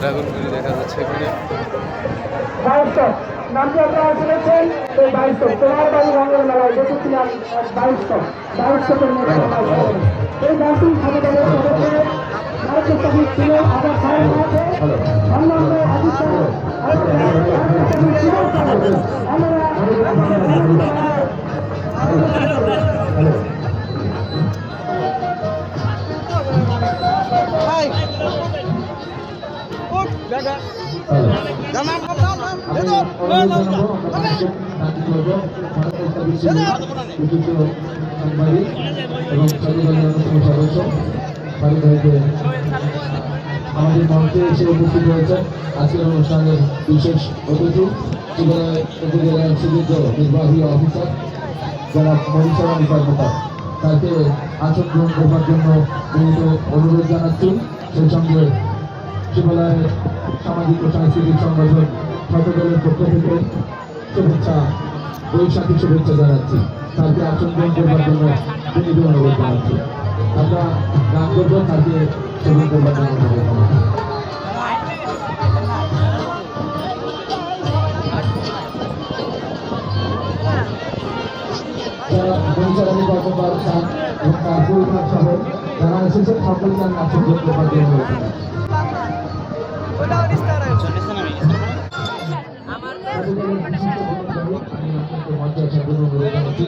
ড্রাগনগুলি দেখা যাচ্ছে এখানে। নামটি আপনারা শুনেছেন এই 2200 তোমার বাড়ি রঙের মেলায় দেখেছিলাম 2200 এই গানটি সমুদ্রের ভারতের সঙ্গে ছিল আবার অন্যান্য আমাদের মঞ্চে এসে উপস্থিত হয়েছেন আজকের অনুষ্ঠানের বিশেষ অতিথি উপজেলা নির্বাহী অফিসার যারা মরিচরণ কর্মকার, তাকে আসন গ্রহণ করবার জন্য বিনীত অনুরোধ জানাচ্ছি। সেই সঙ্গে শিবালয়ের সামাজিক ও সাংস্কৃতিক সংগঠন শতদলের পক্ষ থেকে শুভেচ্ছা, বৈশাখী শুভেচ্ছা জানাচ্ছি। তাকে আসন গ্রহণ করবার জন্য বিনীত অনুরোধ জানাচ্ছি। আমরা গান করবো, তাকে গ্রহণ করবার জন্য অনুরোধ জানাচ্ছি। পরিচালনী কর্মকার চান এবং তার পরিবার সহ যারা এসেছেন সকলকে আমি আসন গ্রহণ করবার জন্য অনুরোধ জানাচ্ছি।